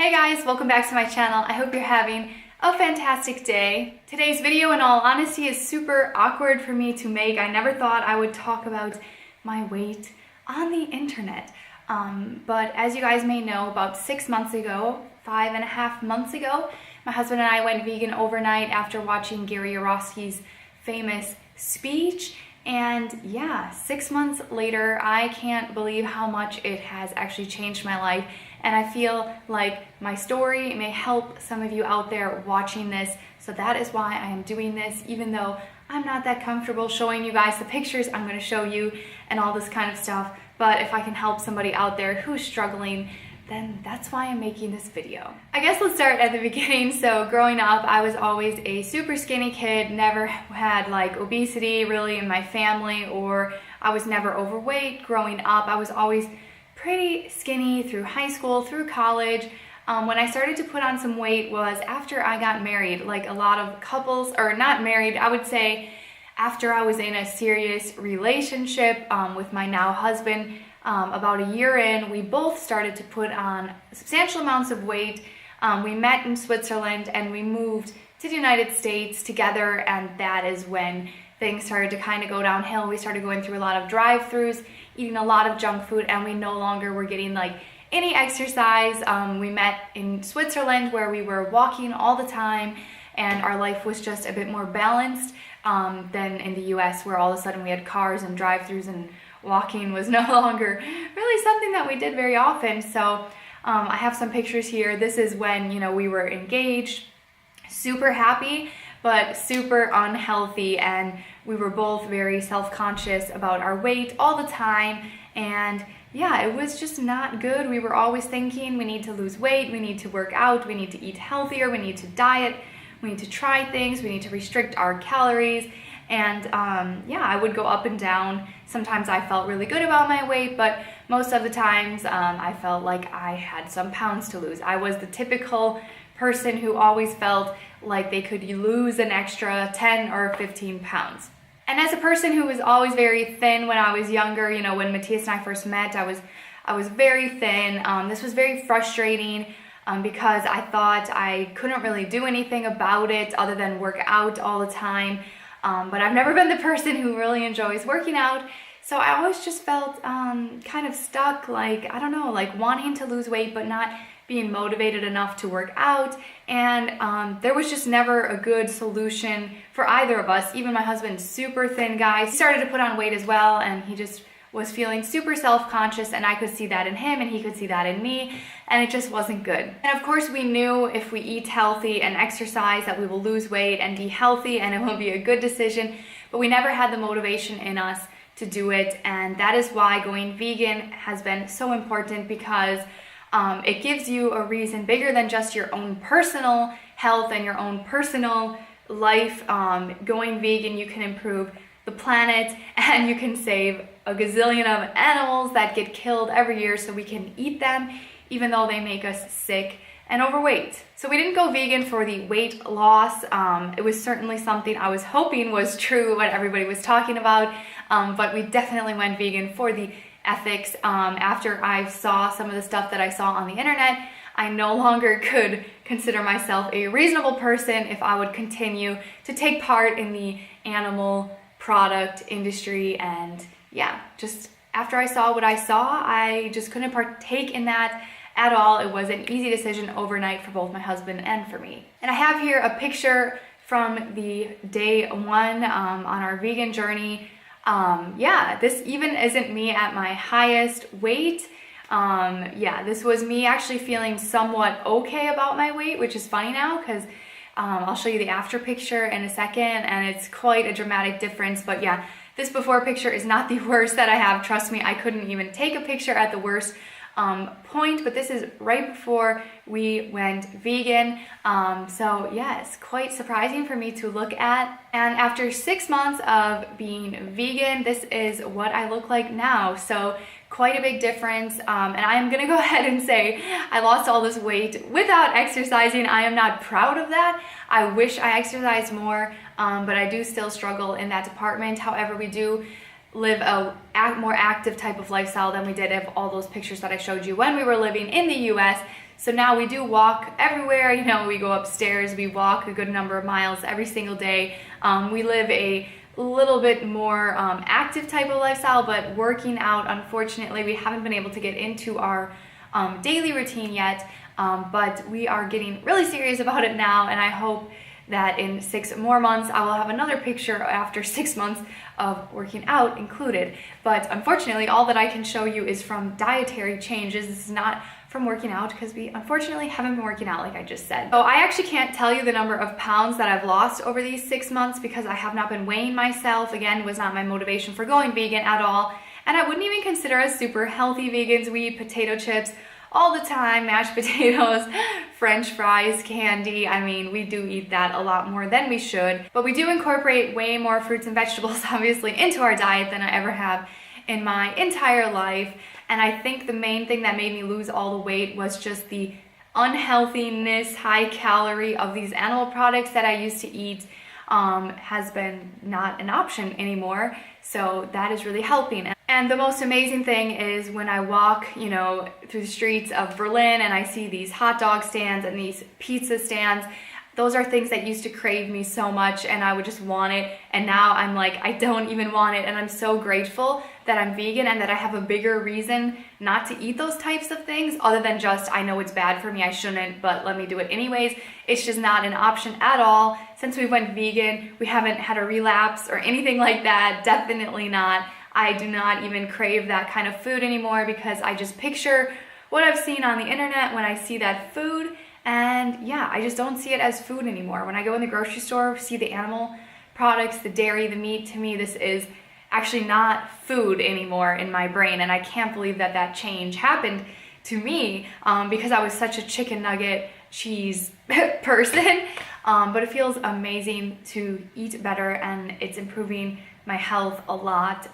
Hey guys, welcome back to my channel. I hope you're having a fantastic day. Today's video, in all honesty, is super awkward for me to make. I never thought I would talk about my weight on the internet. But as you guys may know, about 6 months ago, 5.5 months ago, my husband and I went vegan overnight after watching Gary Yourofsky's famous speech. And yeah, 6 months later, I can't believe how much it has actually changed my life. And I feel like my story may help some of you out there watching this. So that is why I am doing this, even though I'm not that comfortable showing you guys the pictures I'm going to show you and all this kind of stuff. But if I can help somebody out there who's struggling, then that's why I'm making this video. I guess let's start at the beginning. So growing up, I was always a super skinny kid, never had like obesity really in my family, or I was never overweight. Growing up, I was always pretty skinny through high school, through college. When I started to put on some weight was after I got married. Like a lot of couples, or not married, I would say after I was in a serious relationship with my now husband. About a year in, we both started to put on substantial amounts of weight. We met in Switzerland and we moved to the United States together, and that is when things started to kind of go downhill. We started going through a lot of drive-thrus, eating a lot of junk food, and we no longer were getting like any exercise. We met in Switzerland where we were walking all the time, and our life was just a bit more balanced than in the US, where all of a sudden we had cars and drive-thrus and walking was no longer really something that we did very often. So I have some pictures here. This is when, you know, we were engaged, super happy, but super unhealthy, and we were both very self-conscious about our weight all the time. And yeah, it was just not good. We were always thinking we need to lose weight, we need to work out, we need to eat healthier, we need to diet, we need to try things, we need to restrict our calories. And yeah, I would go up and down. Sometimes I felt really good about my weight, but most of the times I felt like I had some pounds to lose. I was the typical person who always felt like they could lose an extra 10 or 15 pounds. And as a person who was always very thin when I was younger, you know, when Matthias and I first met, I was very thin. This was very frustrating because I thought I couldn't really do anything about it other than work out all the time. But I've never been the person who really enjoys working out. So I always just felt kind of stuck, like, I don't know, like wanting to lose weight, but not being motivated enough to work out. And there was just never a good solution for either of us. Even my husband's super thin guy, he started to put on weight as well, and he just was feeling super self-conscious, and I could see that in him and he could see that in me, and it just wasn't good. And of course we knew if we eat healthy and exercise that we will lose weight and be healthy and it will be a good decision, but we never had the motivation in us to do it. And that is why going vegan has been so important, because it gives you a reason bigger than just your own personal health and your own personal life. Going vegan, you can improve the planet, and you can save a gazillion of animals that get killed every year so we can eat them, even though they make us sick and overweight. So we didn't go vegan for the weight loss. It was certainly something I was hoping was true, what everybody was talking about, but we definitely went vegan for the ethics. After I saw some of the stuff that I saw on the internet, I no longer could consider myself a reasonable person if I would continue to take part in the animal product industry. And yeah, just after I saw what I saw, I just couldn't partake in that at all. It was an easy decision overnight for both my husband and for me. And I have here a picture from the day one on our vegan journey. Yeah, this even isn't me at my highest weight. Yeah, this was me actually feeling somewhat okay about my weight, which is funny now because I'll show you the after picture in a second, and it's quite a dramatic difference. But yeah, this before picture is not the worst that I have. Trust me, I couldn't even take a picture at the worst point, but this is right before we went vegan. So yeah, it's quite surprising for me to look at. And after 6 months of being vegan, this is what I look like now. So quite a big difference. And I am gonna go ahead and say I lost all this weight without exercising. I am not proud of that. I wish I exercised more, but I do still struggle in that department. However, we do live a more active type of lifestyle than we did of all those pictures that I showed you when we were living in the US. So now we do walk everywhere, you know, we go upstairs, we walk a good number of miles every single day. We live a little bit more active type of lifestyle, but working out, unfortunately, we haven't been able to get into our daily routine yet, but we are getting really serious about it now, and I hope that in 6 more months I will have another picture after 6 months of working out included. But unfortunately, all that I can show you is from dietary changes. This is not from working out because we unfortunately haven't been working out like I just said. So I actually can't tell you the number of pounds that I've lost over these 6 months because I have not been weighing myself. Again, was not my motivation for going vegan at all. And I wouldn't even consider us super healthy vegans. We eat potato chips all the time, mashed potatoes, French fries, candy. I mean, we do eat that a lot more than we should, but we do incorporate way more fruits and vegetables, obviously, into our diet than I ever have in my entire life. And I think the main thing that made me lose all the weight was just the unhealthiness, high calorie of these animal products that I used to eat has been not an option anymore. So that is really helping. And the most amazing thing is when I walk, you know, through the streets of Berlin and I see these hot dog stands and these pizza stands. Those are things that used to crave me so much and I would just want it. And now I'm like, I don't even want it. And I'm so grateful that I'm vegan and that I have a bigger reason not to eat those types of things other than just, I know it's bad for me, I shouldn't, but let me do it anyways. It's just not an option at all. Since we went vegan, we haven't had a relapse or anything like that. Definitely not. I do not even crave that kind of food anymore because I just picture what I've seen on the internet when I see that food. And yeah, I just don't see it as food anymore. When I go in the grocery store, see the animal products, the dairy, the meat, to me, this is actually not food anymore in my brain. And I can't believe that that change happened to me because I was such a chicken nugget cheese person. But it feels amazing to eat better and it's improving my health a lot.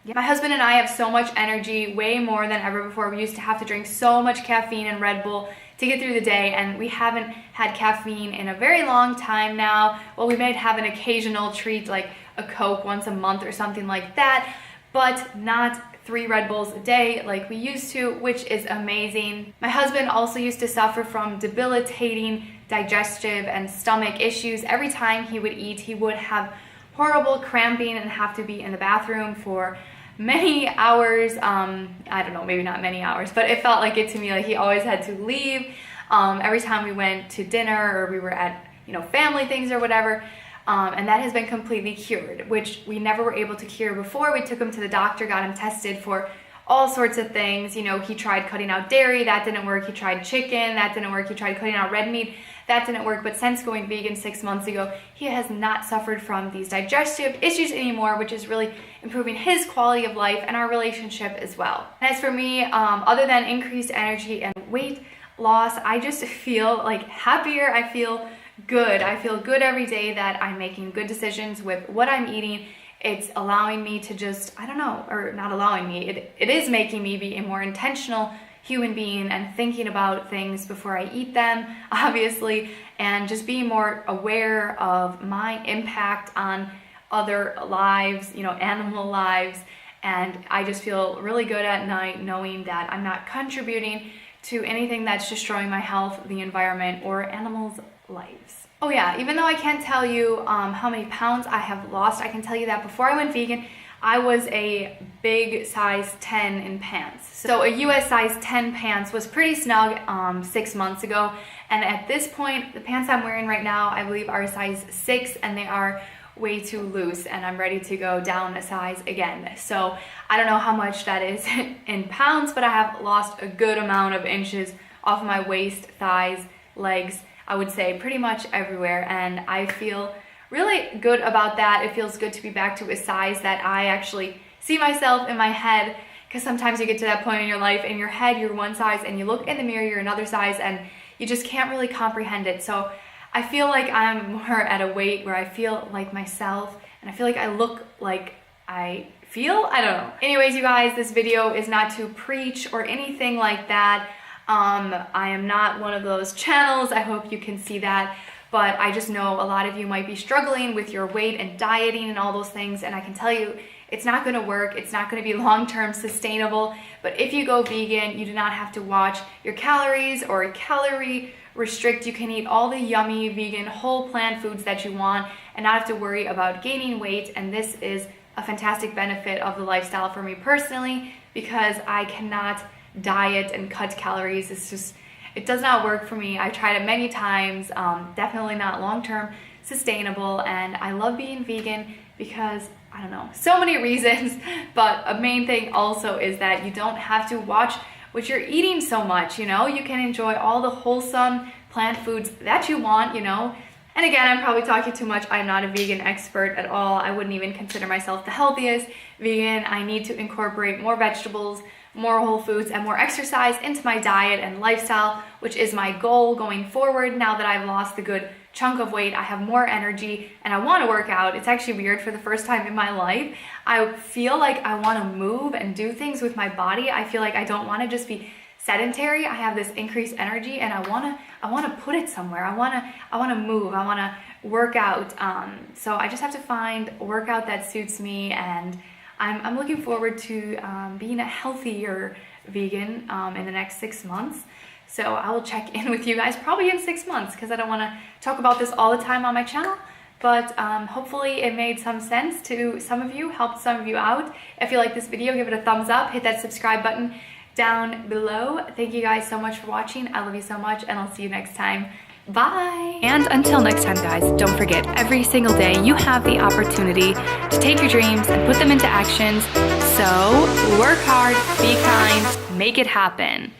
Yeah. My husband and I have so much energy, way more than ever before. We used to have to drink so much caffeine and Red Bull to get through the day, and we haven't had caffeine in a very long time now. Well, we might have an occasional treat like a Coke once a month or something like that, but not 3 Red Bulls a day like we used to, which is amazing. My husband also used to suffer from debilitating digestive and stomach issues. Every time he would eat, he would have horrible cramping and have to be in the bathroom for many hours. I don't know, maybe not many hours, but it felt like it to me, like he always had to leave every time we went to dinner or we were at, you know, family things or whatever. And that has been completely cured, which we never were able to cure before. We took him to the doctor, got him tested for all sorts of things. You know, he tried cutting out dairy, that didn't work. He tried chicken, that didn't work. He tried cutting out red meat, that didn't work. But since going vegan 6 months ago, he has not suffered from these digestive issues anymore, which is really improving his quality of life and our relationship as well. And as for me, other than increased energy and weight loss, I just feel like happier. I feel good. I feel good every day that I'm making good decisions with what I'm eating. It's allowing me to just, I don't know, or not allowing me, it is making me be a more intentional human being and thinking about things before I eat them, obviously, and just being more aware of my impact on other lives, you know, animal lives. And I just feel really good at night knowing that I'm not contributing to anything that's destroying my health, the environment, or animals' lives. Oh yeah, even though I can't tell you how many pounds I have lost, I can tell you that before I went vegan, I was a big size 10 in pants. So a US size 10 pants was pretty snug 6 months ago. And at this point, the pants I'm wearing right now, I believe are a size 6 and they are way too loose and I'm ready to go down a size again. So I don't know how much that is in pounds, but I have lost a good amount of inches off my waist, thighs, legs, I would say pretty much everywhere. And I feel really good about that. It feels good to be back to a size that I actually see myself in my head, because sometimes you get to that point in your life, in your head you're one size and you look in the mirror, you're another size and you just can't really comprehend it. So I feel like I'm more at a weight where I feel like myself and I feel like I look like I feel, I don't know. Anyways, you guys, this video is not to preach or anything like that. I am not one of those channels. I hope you can see that. But I just know a lot of you might be struggling with your weight and dieting and all those things. And I can tell you, It's not going to work. It's not going to be long-term sustainable. But if you go vegan, you do not have to watch your calories or calorie restrict. You can eat all the yummy vegan whole plant foods that you want and not have to worry about gaining weight. And this is a fantastic benefit of the lifestyle for me personally, because I cannot diet and cut calories. It's just, it does not work for me. I tried it many times, definitely not long-term sustainable. And I love being vegan because, I don't know, so many reasons, but a main thing also is that you don't have to watch what you're eating so much, you know? You can enjoy all the wholesome plant foods that you want, you know? And again, I'm probably talking too much. I'm not a vegan expert at all. I wouldn't even consider myself the healthiest vegan. I need to incorporate more vegetables, more whole foods, and more exercise into my diet and lifestyle, which is my goal going forward. Now that I've lost a good chunk of weight, I have more energy and I want to work out. It's actually weird. For the first time in my life, I feel like I want to move and do things with my body. I feel like I don't want to just be sedentary. I have this increased energy and I want to put it somewhere. I want to move. I want to work out. So I just have to find a workout that suits me, and I'm looking forward to being a healthier vegan in the next 6 months. So I will check in with you guys probably in 6 months, because I don't want to talk about this all the time on my channel. But hopefully it made some sense to some of you, helped some of you out. If you like this video, give it a thumbs up, hit that subscribe button down below. Thank you guys so much for watching. I love you so much, and I'll see you next time. Bye! And until next time, guys, don't forget, every single day you have the opportunity to take your dreams and put them into actions. So work hard, be kind, make it happen.